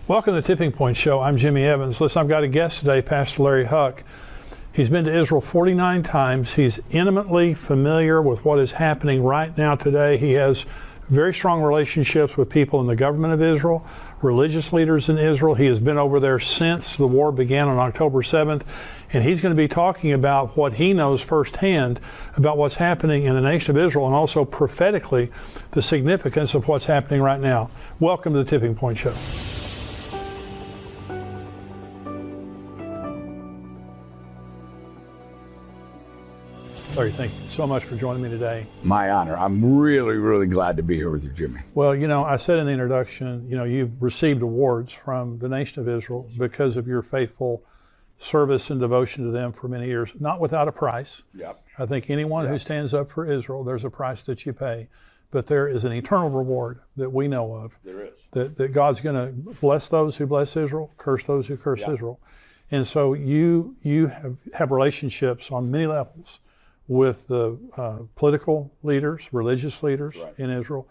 Welcome to the Tipping Point Show. I'm Jimmy Evans. Listen, I've got a guest today, Pastor Larry Huck. He's been to Israel 49 times. He's intimately familiar with what is happening right now today. He has very strong relationships with people in the government of Israel, religious leaders in Israel. He has been over there since the war began on October 7th, and he's going to be talking about what he knows firsthand about what's happening in the nation of Israel and also prophetically the significance of what's happening right now. Welcome to the Tipping Point Show. Larry, thank you so much for joining me today. My honor. I'm really, really glad to be here with you, Jimmy. Well, you know, I said in the introduction, you know, you've received awards from the nation of Israel because of your faithful service and devotion to them for many years, not without a price. Yep. I think anyone who stands up for Israel, there's a price that you pay, but there is an eternal reward that we know of. There is. That God's going to bless those who bless Israel, curse those who curse Israel. And so you have relationships on many levels with the political leaders, religious leaders in Israel.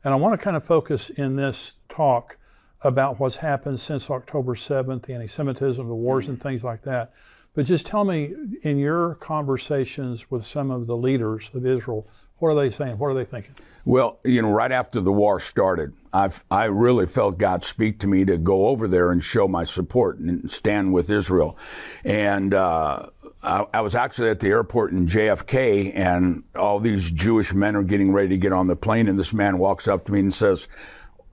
And I want to kind of focus in this talk about what's happened since October 7th, the anti-Semitism, the wars and things like that. But just tell me, in your conversations with some of the leaders of Israel, what are they saying? What are they thinking? Well, you know, right after the war started, I really felt God speak to me to go over there and show my support and stand with Israel. And I was actually at the airport in JFK, and all these Jewish men are getting ready to get on the plane, and this man walks up to me and says,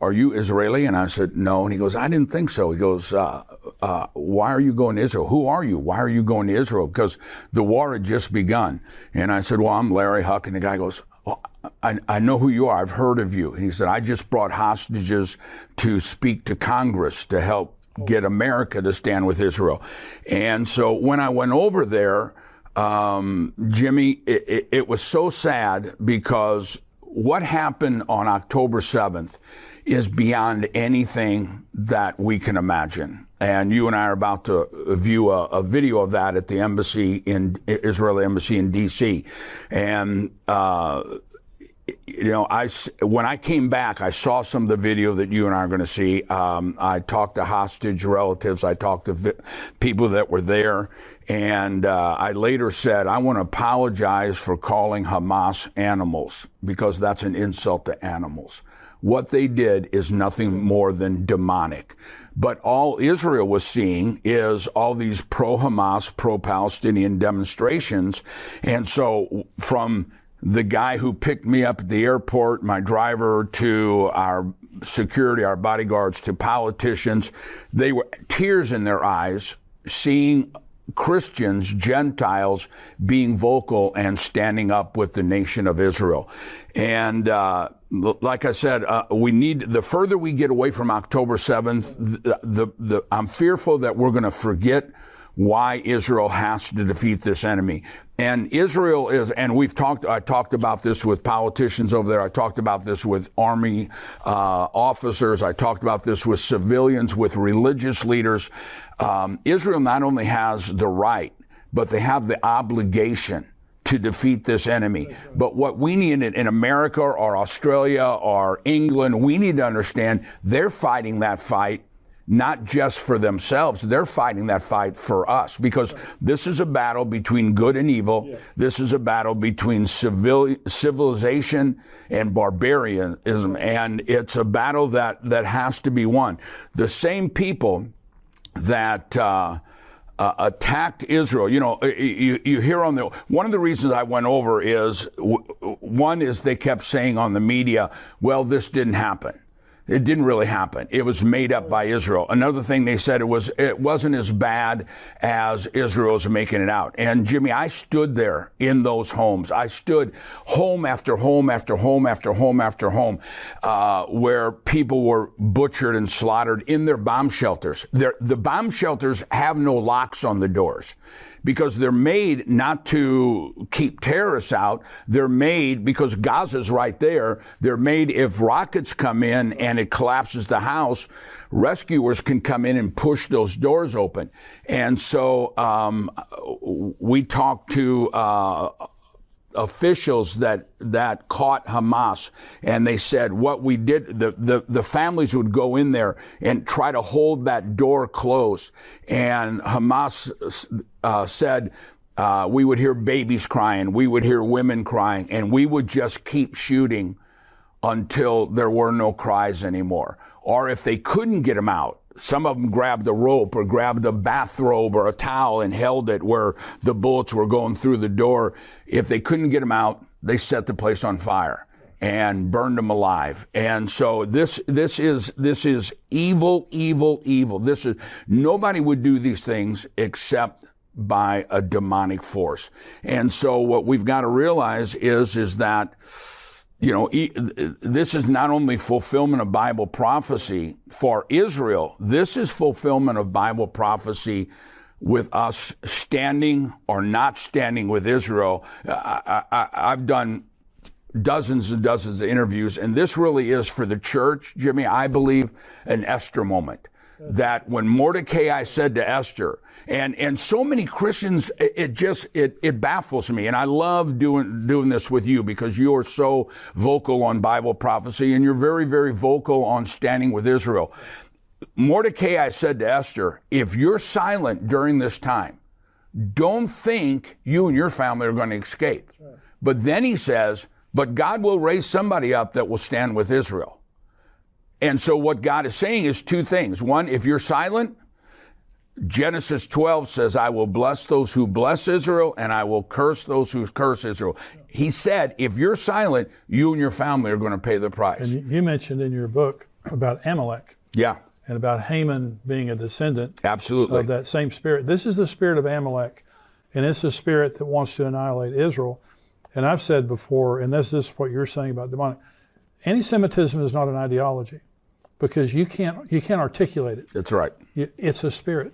"Are you Israeli?" And I said, "No." And he goes, "I didn't think so." He goes, "Why are you going to Israel? Who are you? Why are you going to Israel?" Because the war had just begun. And I said, "Well, I'm Larry Huck." And the guy goes, "Oh, I know who you are. I've heard of you." And he said, "I just brought hostages to speak to Congress to help get America to stand with Israel." And so when I went over there, Jimmy, it was so sad because what happened on October 7th is beyond anything that we can imagine. And you and I are about to view a video of that at the embassy in Israeli embassy in D.C. And, you know, when I came back, I saw some of the video that you and I are going to see. I talked to hostage relatives. I talked to people that were there. And I later said, I want to apologize for calling Hamas animals, because that's an insult to animals. What they did is nothing more than demonic. But all Israel was seeing is all these pro-Hamas, pro-Palestinian demonstrations. And so from the guy who picked me up at the airport, my driver, to our security, our bodyguards, to politicians, they were tears in their eyes seeing Christians, Gentiles, being vocal and standing up with the nation of Israel. And like I said, we need, the further we get away from October 7th, I'm fearful that we're going to forget why Israel has to defeat this enemy. And Israel is, and I talked about this with politicians over there. I talked about this with army officers. I talked about this with civilians, with religious leaders. Israel not only has the right, but they have the obligation to defeat this enemy. But what we need in America or Australia or England, we need to understand they're fighting that fight not just for themselves. They're fighting that fight for us, because this is a battle between good and evil. Yeah. This is a battle between civilization and barbarianism, and it's a battle that has to be won. The same people that attacked Israel, you know, you hear on one of the reasons I went over is, one is they kept saying on the media, well, this didn't happen. It didn't really happen. It was made up by Israel. Another thing they said, it wasn't as bad as Israel's making it out. And Jimmy, I stood there in those homes. I stood home after home after home after home after home, where people were butchered and slaughtered in their bomb shelters. The bomb shelters have no locks on the doors, because they're made not to keep terrorists out. They're made because Gaza's right there. They're made if rockets come in and it collapses the house, rescuers can come in and push those doors open. And so we talked to officials that caught Hamas, and they said what we did, the families would go in there and try to hold that door closed. And Hamas said, we would hear babies crying, we would hear women crying, and we would just keep shooting until there were no cries anymore. Or if they couldn't get them out, some of them grabbed a rope or grabbed a bathrobe or a towel and held it where the bullets were going through the door. If they couldn't get them out, they set the place on fire and burned them alive. And so this is evil, evil, evil. Nobody would do these things except by a demonic force. And so what we've got to realize is that, you know, this is not only fulfillment of Bible prophecy for Israel, this is fulfillment of Bible prophecy with us standing or not standing with Israel. I've done dozens and dozens of interviews, and this really is for the church, Jimmy, I believe, an Esther moment. That when Mordecai said to Esther, and so many Christians, it baffles me. And I love doing this with you because you are so vocal on Bible prophecy and you're very, very vocal on standing with Israel. Mordecai said to Esther, if you're silent during this time, don't think you and your family are going to escape. Right. But then he says, but God will raise somebody up that will stand with Israel. And so what God is saying is two things. One, if you're silent, Genesis 12 says, I will bless those who bless Israel and I will curse those who curse Israel. He said, if you're silent, you and your family are going to pay the price. And you mentioned in your book about Amalek. Yeah. And about Haman being a descendant. Absolutely. Of that same spirit. This is the spirit of Amalek. And it's the spirit that wants to annihilate Israel. And I've said before, and this is what you're saying about demonic, anti-Semitism is not an ideology. Because you can't articulate it. That's right. It's a spirit.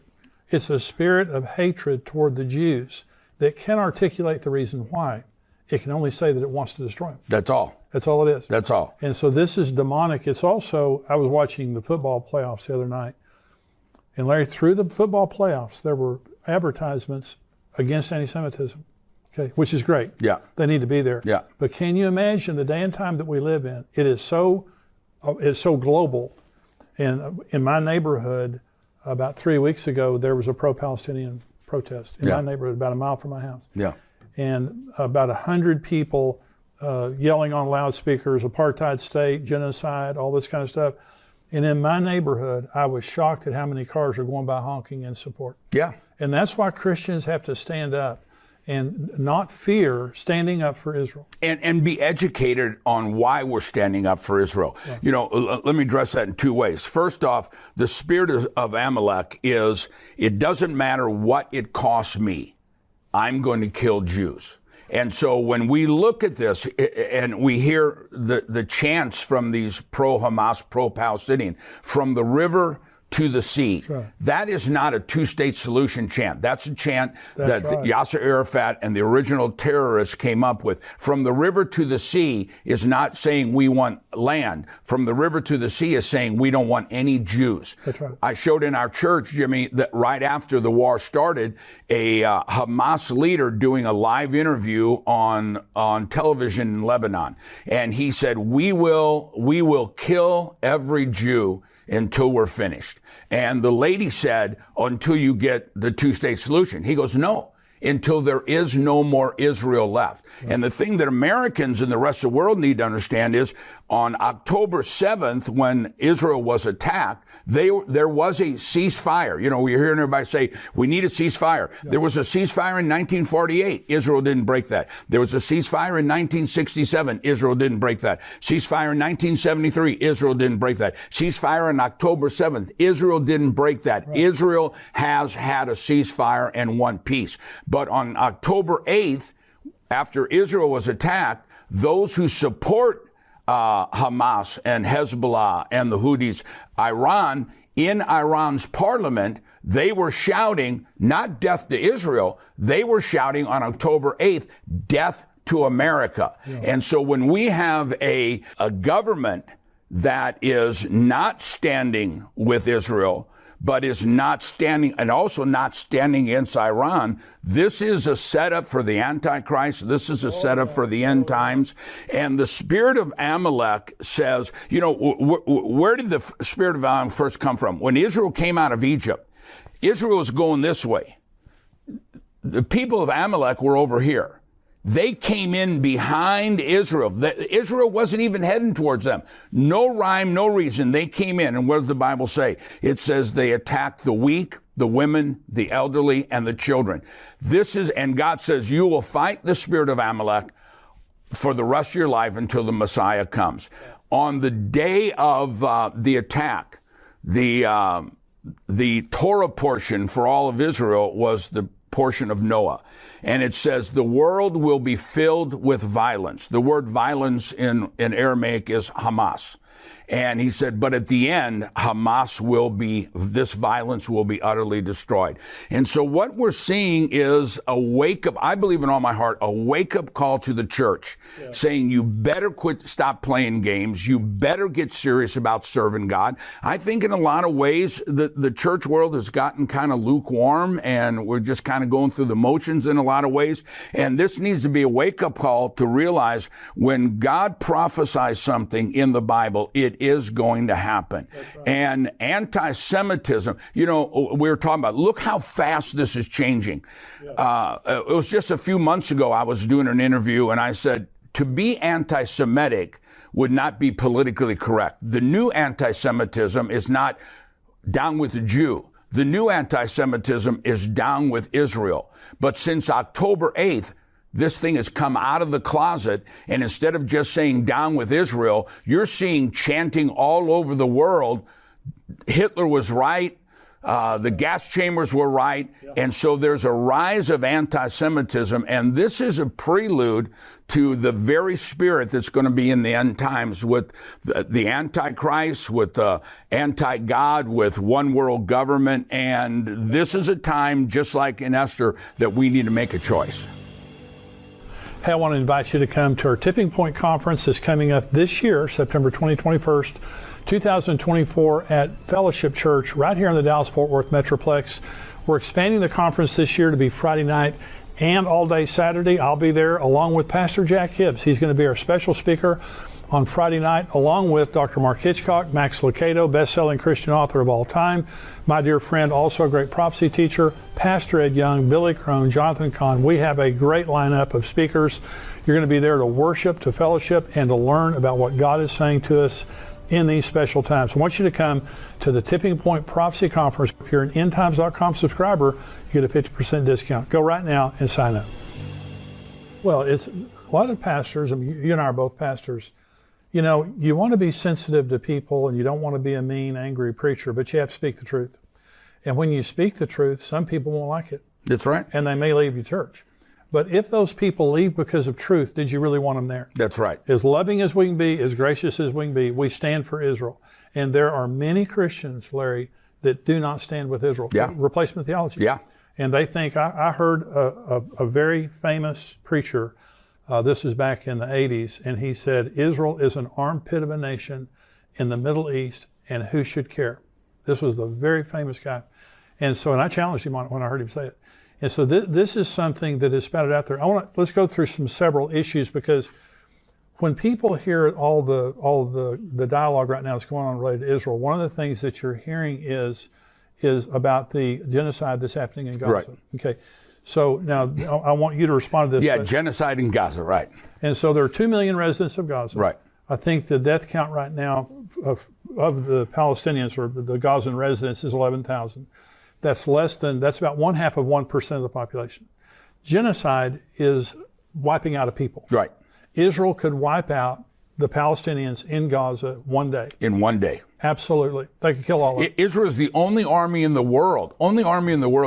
It's a spirit of hatred toward the Jews that can articulate the reason why. It can only say that it wants to destroy them. That's all. That's all it is. That's all. And so this is demonic. It's also, I was watching the football playoffs the other night. And Larry, through the football playoffs, there were advertisements against anti-Semitism. Okay, which is great. Yeah. They need to be there. Yeah. But can you imagine the day and time that we live in? It's so global. And in my neighborhood, about 3 weeks ago, there was a pro-Palestinian protest in my neighborhood, about a mile from my house. Yeah. And about 100 people yelling on loudspeakers, apartheid state, genocide, all this kind of stuff. And in my neighborhood, I was shocked at how many cars are going by honking in support. Yeah. And that's why Christians have to stand up and not fear standing up for Israel. And be educated on why we're standing up for Israel. Yeah. You know, let me address that in two ways. First off, the spirit of Amalek is, it doesn't matter what it costs me, I'm going to kill Jews. And so when we look at this and we hear the chants from these pro-Hamas, pro-Palestinian, from the river to the sea. Right. That is not a two-state solution chant. That's a chant that Yasser Arafat and the original terrorists came up with. From the river to the sea is not saying we want land. From the river to the sea is saying we don't want any Jews. That's right. I showed in our church, Jimmy, that right after the war started, a Hamas leader doing a live interview on television in Lebanon. And he said, we will kill every Jew until we're finished. And the lady said, until you get the two-state solution. He goes, no, until there is no more Israel left. Right. And the thing that Americans and the rest of the world need to understand is on October 7th, when Israel was attacked, there was a ceasefire. You know, we're hearing everybody say, we need a ceasefire. Yeah. There was a ceasefire in 1948. Israel didn't break that. There was a ceasefire in 1967. Israel didn't break that. Ceasefire in 1973. Israel didn't break that. Ceasefire on October 7th. Israel didn't break that. Right. Israel has had a ceasefire and won peace. But on October 8th, after Israel was attacked, those who support Hamas and Hezbollah and the Houthis, Iran, in Iran's parliament, they were shouting, not death to Israel, they were shouting on October 8th, death to America. Yeah. And so when we have a government that is not standing with Israel, but is not standing, and also not standing against Iran. This is a setup for the Antichrist. This is a setup for the end times. And the spirit of Amalek says, you know, where did the spirit of Amalek first come from? When Israel came out of Egypt, Israel was going this way. The people of Amalek were over here. They came in behind Israel. Israel wasn't even heading towards them. No rhyme, no reason. They came in. And what does the Bible say? It says they attacked the weak, the women, the elderly, and the children. And God says, you will fight the spirit of Amalek for the rest of your life until the Messiah comes. On the day of the attack, the Torah portion for all of Israel was the portion of Noah. And it says, the world will be filled with violence. The word violence in Aramaic is Hamas. And he said, but at the end, this violence will be utterly destroyed. And so what we're seeing is a wake-up, I believe in all my heart, a wake-up call to the church, saying you better stop playing games. You better get serious about serving God. I think in a lot of ways, the church world has gotten kind of lukewarm, and we're just kind of going through the motions in a lot of ways. And this needs to be a wake-up call to realize when God prophesies something in the Bible, it is going to happen. Right. And anti-Semitism, you know, we were talking about, look how fast this is changing. Yeah. It was just a few months ago, I was doing an interview and I said, to be anti-Semitic would not be politically correct. The new anti-Semitism is not down with the Jew. The new anti-Semitism is down with Israel. But since October 8th, this thing has come out of the closet, and instead of just saying down with Israel, you're seeing chanting all over the world, Hitler was right, the gas chambers were right, and so there's a rise of anti-Semitism, and this is a prelude to the very spirit that's going to be in the end times with the Antichrist, with the anti-God, with one world government, and this is a time, just like in Esther, that we need to make a choice. Hey, I want to invite you to come to our Tipping Point Conference that's coming up this year, September 2021, 2024 at Fellowship Church right here in the Dallas-Fort Worth Metroplex. We're expanding the conference this year to be Friday night and all day Saturday. I'll be there along with Pastor Jack Hibbs. He's going to be our special speaker on Friday night, along with Dr. Mark Hitchcock, Max Lucado, best-selling Christian author of all time, my dear friend, also a great prophecy teacher, Pastor Ed Young, Billy Crone, Jonathan Kahn. We have a great lineup of speakers. You're going to be there to worship, to fellowship, and to learn about what God is saying to us in these special times. I want you to come to the Tipping Point Prophecy Conference. If you're an endtimes.com subscriber, you get a 50% discount. Go right now and sign up. Well, it's a lot of pastors, I mean, you and I are both pastors. You know, you want to be sensitive to people and you don't want to be a mean, angry preacher, but you have to speak the truth. And when you speak the truth, some people won't like it. That's right. And they may leave your church. But if those people leave because of truth, did you really want them there? That's right. As loving as we can be, as gracious as we can be, we stand for Israel. And there are many Christians, Larry, that do not stand with Israel. Yeah. Replacement theology. Yeah. And they think, I heard a very famous preacher, this is back in the 80s, and he said, Israel is an armpit of a nation in the Middle East, and who should care? This was the very famous guy. And so, and I challenged him on it when I heard him say it. And so this is something that is spouted out there. Let's go through several issues, because when people hear all the dialogue right now that's going on related to Israel, one of the things that you're hearing is about the genocide that's happening in Gaza. Right. Okay. So now I want you to respond to this. Yeah, genocide in Gaza, right. And so there are 2 million residents of Gaza. Right. I think the death count right now of the Palestinians or the Gazan residents is 11,000. That's about 0.5% of the population. Genocide is wiping out a people. Right. Israel could wipe out the Palestinians in Gaza one day. In one day. Absolutely. They could kill all of them. Israel is the only army in the world,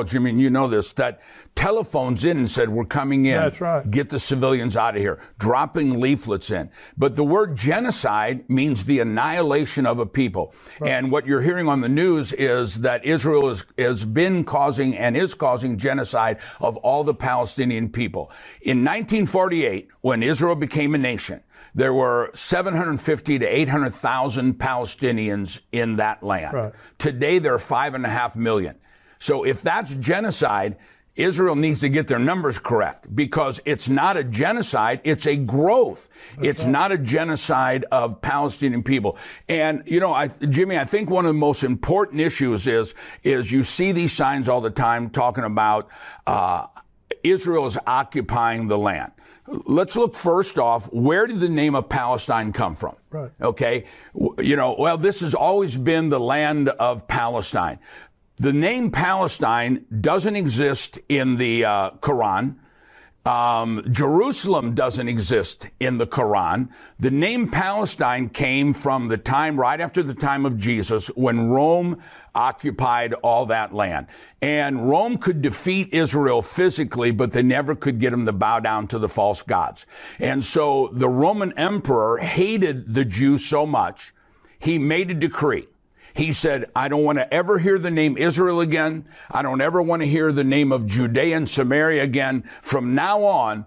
Jimmy, and you know this, that telephones in and said, we're coming in. That's right. Get the civilians out of here, dropping leaflets in. But the word genocide means the annihilation of a people. Right. And what you're hearing on the news is that Israel has been causing and is causing genocide of all the Palestinian people. In 1948, when Israel became a nation, there were 750 to 800,000 Palestinians Palestinians in that land. Right. Today, there are 5.5 million. So if that's genocide, Israel needs to get their numbers correct, because it's not a genocide, it's a growth. It's not a genocide of Palestinian people. And, you know, Jimmy, I think one of the most important issues is you see these signs all the time talking about Israel is occupying the land. Let's look first off, where did the name of Palestine come from? Right. Okay. You know, well, this has always been the land of Palestine. The name Palestine doesn't exist in the Quran. Jerusalem doesn't exist in the Quran. The name Palestine came from the time, right after the time of Jesus, when Rome occupied all that land. And Rome could defeat Israel physically, but they never could get them to bow down to the false gods. And so the Roman emperor hated the Jews so much, he made a decree. He said, I don't want to ever hear the name Israel again. I don't ever want to hear the name of Judea and Samaria again. From now on,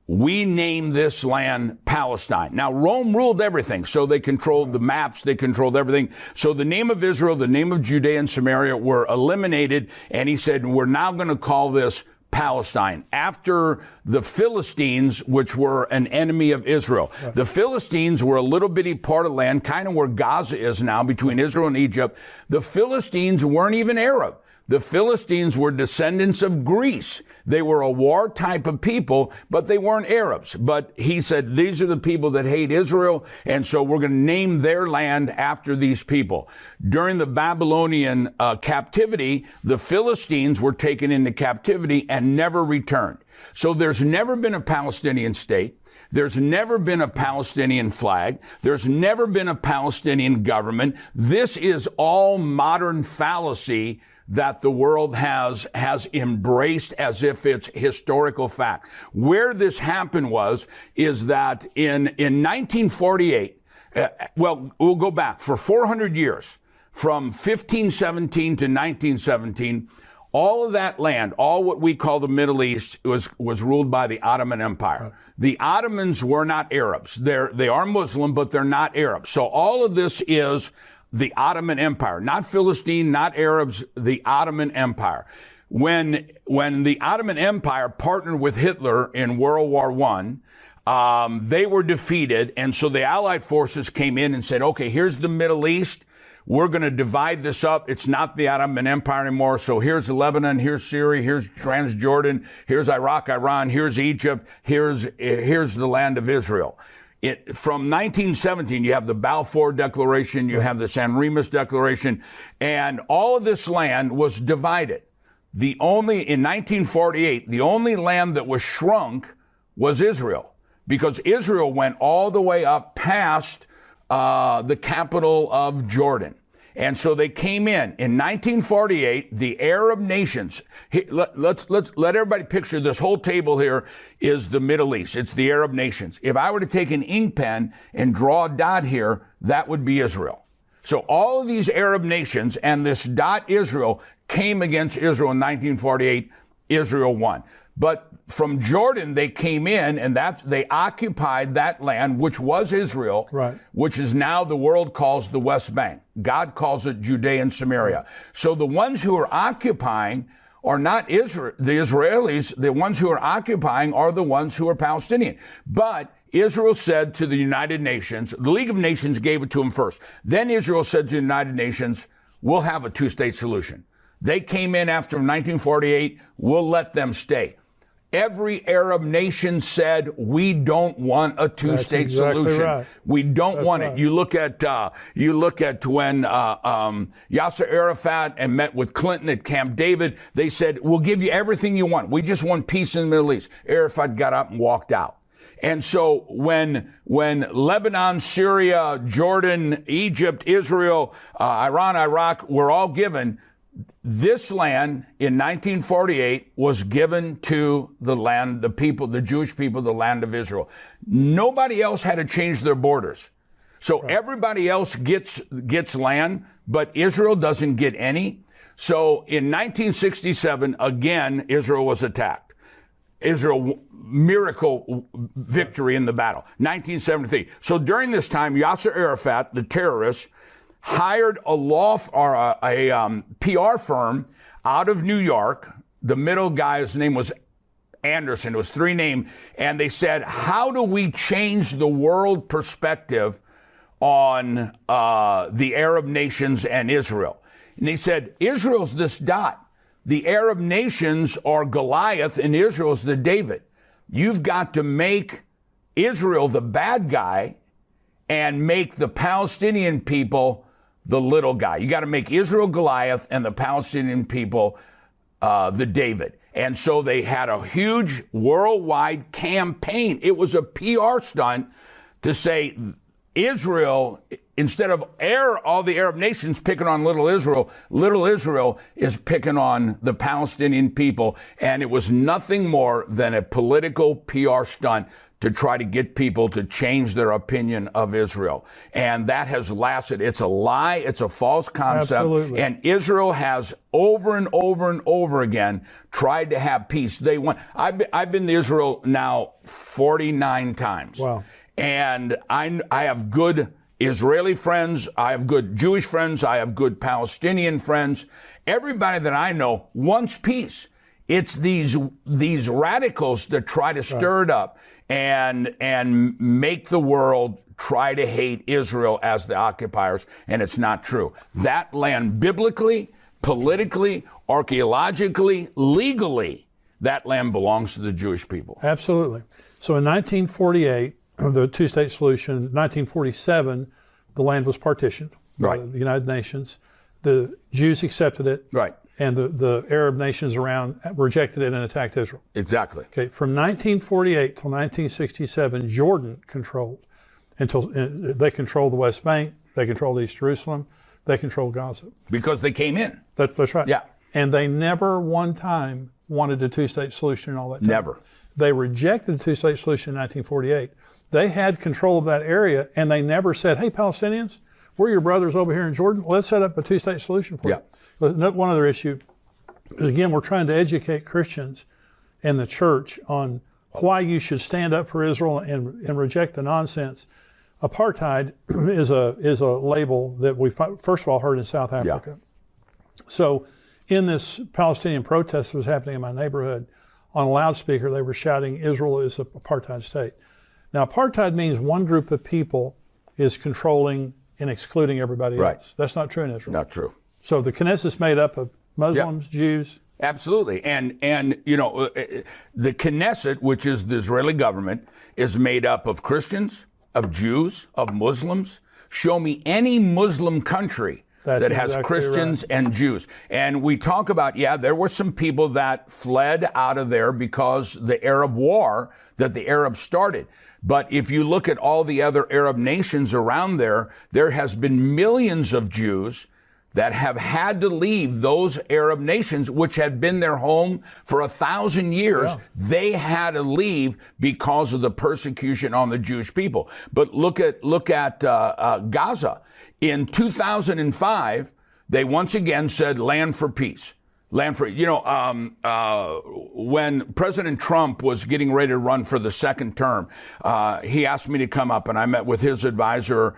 we name this land Palestine. Now, Rome ruled everything, so they controlled the maps, they controlled everything. So the name of Israel, the name of Judea and Samaria were eliminated, and he said, we're now going to call this Palestine, after the Philistines, which were an enemy of Israel. Right. The Philistines were a little bitty part of land, kind of where Gaza is now, between Israel and Egypt. The Philistines weren't even Arab. The Philistines were descendants of Greece. They were a war type of people, but they weren't Arabs. But he said, these are the people that hate Israel, and so we're going to name their land after these people. During the Babylonian captivity, the Philistines were taken into captivity and never returned. So there's never been a Palestinian state. There's never been a Palestinian flag. There's never been a Palestinian government. This is all modern fallacy that the world has embraced as if it's historical fact. Where this happened is that in 1948, well, we'll go back for 400 years, from 1517 to 1917, all of that land, all what we call the Middle East, was ruled by the Ottoman Empire. Right. The Ottomans were not Arabs. They are Muslim, but they're not Arabs. So all of this is the Ottoman Empire, not Philistine, not Arabs, the Ottoman Empire. When the Ottoman Empire partnered with Hitler in World War I, they were defeated, and so the Allied forces came in and said, okay, here's the Middle East. We're going to divide this up. It's not the Ottoman Empire anymore. So here's Lebanon, here's Syria, here's Transjordan, here's Iraq, Iran, here's Egypt, here's the land of Israel. From 1917, you have the Balfour Declaration, you have the San Remus Declaration, and all of this land was divided. In 1948, the only land that was shrunk was Israel, because Israel went all the way up past the capital of Jordan. And so they came in 1948, the Arab nations. Let's let everybody picture this whole table here is the Middle East. It's the Arab nations. If I were to take an ink pen and draw a dot here, that would be Israel. So all of these Arab nations and this dot Israel came against Israel in 1948. Israel won. But from Jordan, they came in, and they occupied that land, which was Israel, right, which is now the world calls the West Bank. God calls it Judea and Samaria. Right. So the ones who are occupying are not the Israelis. The ones who are occupying are the ones who are Palestinian. But Israel said to the United Nations, the League of Nations gave it to them first. Then Israel said to the United Nations, we'll have a two-state solution. They came in after 1948. We'll let them stay. Every Arab nation said, we don't want a two-state solution. Right. We don't want it. You look at when Yasser Arafat and met with Clinton at Camp David. They said, we'll give you everything you want. We just want peace in the Middle East. Arafat got up and walked out. And so when Lebanon, Syria, Jordan, Egypt, Israel, Iran, Iraq were all given, this land in 1948 was given to the land, the people, the Jewish people, the land of Israel. Nobody else had to change their borders. So everybody else gets land, but Israel doesn't get any. So in 1967, again, Israel was attacked. Israel, miracle victory in the battle. 1973. So during this time, Yasser Arafat, the terrorist, hired a PR firm out of New York. The middle guy's name was Anderson. It was 3 names. And they said, how do we change the world perspective on the Arab nations and Israel? And he said, Israel's this dot. The Arab nations are Goliath and Israel's the David. You've got to make Israel the bad guy and make the Palestinian people the little guy. You got to make Israel Goliath and the Palestinian people the David. And so they had a huge worldwide campaign. It was a PR stunt to say Israel, instead of all the Arab nations picking on little Israel is picking on the Palestinian people. And it was nothing more than a political PR stunt to try to get people to change their opinion of Israel. And that has lasted. It's a lie. It's a false concept. Absolutely. And Israel has over and over and over again tried to have peace. They want. I've been to Israel now 49 times. Wow. And I have good Israeli friends. I have good Jewish friends. I have good Palestinian friends. Everybody that I know wants peace. It's these radicals that try to stir it up and make the world try to hate Israel as the occupiers, and it's not true. That land, biblically, politically, archaeologically, legally, that land belongs to the Jewish people. Absolutely. So in 1948, the two-state solution, 1947, the land was partitioned by the United Nations. The Jews accepted it. Right. And the Arab nations around rejected it and attacked Israel. Exactly. Okay. From 1948 till 1967, Jordan controlled they controlled the West Bank, they controlled East Jerusalem, they controlled Gaza. Because they came in. That's right. Yeah. And they never one time wanted a two-state solution and all that time. Never. They rejected the two-state solution in 1948. They had control of that area, and they never said, hey, Palestinians, we're your brothers over here in Jordan. Let's set up a two-state solution for you. One other issue is, again, we're trying to educate Christians and the church on why you should stand up for Israel and reject the nonsense. Apartheid is a label that we first of all heard in South Africa. Yeah. So in this Palestinian protest that was happening in my neighborhood, on a loudspeaker, they were shouting, Israel is an apartheid state. Now, apartheid means one group of people is controlling and excluding everybody else. That's not true in Israel. Not true. So the Knesset is made up of Muslims, Jews. Absolutely. And you know, the Knesset, which is the Israeli government, is made up of Christians, of Jews, of Muslims. Show me any Muslim country that has exactly Christians and Jews. And we talk about, there were some people that fled out of there because the Arab war that the Arabs started. But if you look at all the other Arab nations around there, there has been millions of Jews that have had to leave those Arab nations, which had been their home for 1,000 years. Yeah. They had to leave because of the persecution on the Jewish people. But look at Gaza. In 2005, they once again said land for peace. Land for, when President Trump was getting ready to run for the second term, he asked me to come up, and I met with his advisor,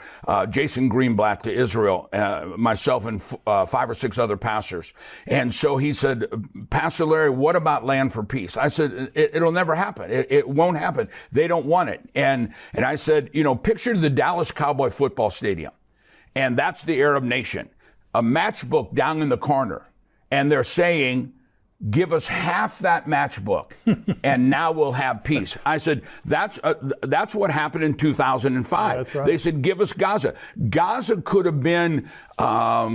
Jason Greenblatt, to Israel, myself and 5 or 6 other pastors. And so he said, Pastor Larry, what about land for peace? I said, it'll never happen. It won't happen. They don't want it. And I said, picture the Dallas Cowboy football stadium, and that's the Arab nation, a matchbook down in the corner. And they're saying, give us half that matchbook, and now we'll have peace. I said, that's what happened in 2005. That's right. They said, give us Gaza. Gaza could have been a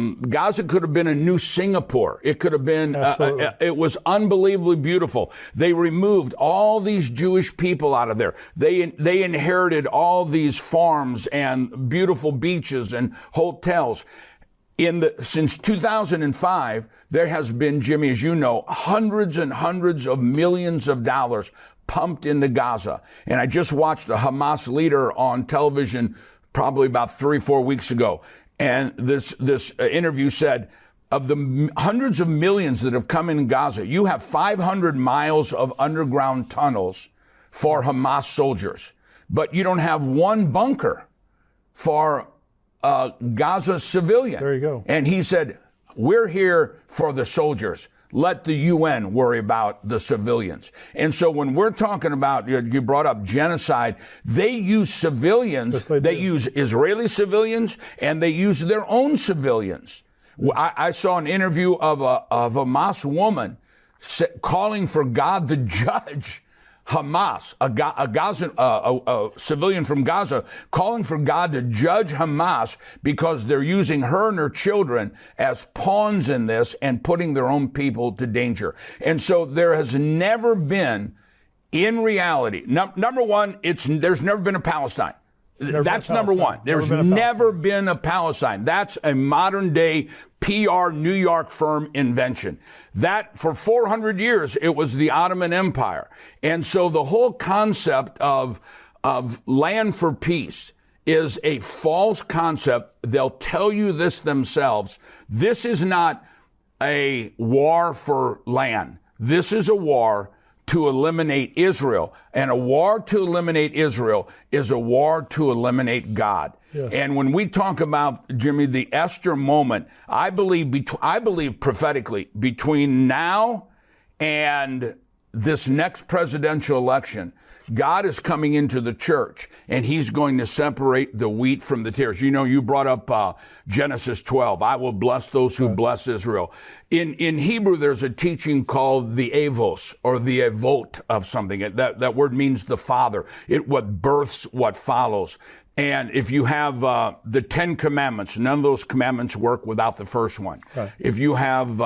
new Singapore. It could have been. It was unbelievably beautiful. They removed all these Jewish people out of there. They inherited all these farms and beautiful beaches and hotels. Since 2005, there has been, Jimmy, as you know, hundreds and hundreds of millions of dollars pumped into Gaza. And I just watched a Hamas leader on television probably about 3-4 weeks ago. And this interview said, of the hundreds of millions that have come in Gaza, you have 500 miles of underground tunnels for Hamas soldiers. But you don't have one bunker for Gaza civilian. There you go. And he said, we're here for the soldiers. Let the UN worry about the civilians. And so when we're talking about, you brought up genocide, they use civilians, yes, they use Israeli civilians, and they use their own civilians. I saw an interview of a Hamas woman calling for God to judge Hamas, a civilian from Gaza, calling for God to judge Hamas because they're using her and her children as pawns in this and putting their own people to danger. And so there has never been, in reality, number one, there's never been a Palestine. That's number one. There's never been a Palestine. That's a modern day PR New York firm invention. That for 400 years, it was the Ottoman Empire. And so the whole concept of land for peace is a false concept. They'll tell you this themselves. This is not a war for land. This is a war to eliminate Israel. And a war to eliminate Israel is a war to eliminate God. Yes. And when we talk about, Jimmy, the Esther moment, I believe prophetically, between now and this next presidential election, God is coming into the church, and he's going to separate the wheat from the tares. You know, you brought up Genesis 12. I will bless those who bless Israel. In Hebrew, there's a teaching called the avos, or the avot of something. That word means the father. What births what follows. And if you have the 10 commandments, none of those commandments work without the first one. Right. If you have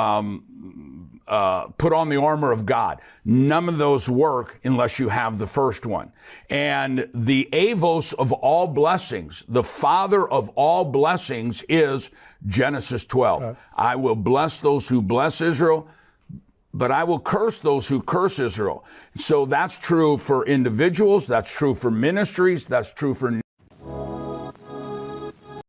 put on the armor of God, none of those work unless you have the first one. And the avos of all blessings, the father of all blessings, is Genesis 12. Right. I will bless those who bless Israel, but I will curse those who curse Israel. So that's true for individuals, that's true for ministries, that's true for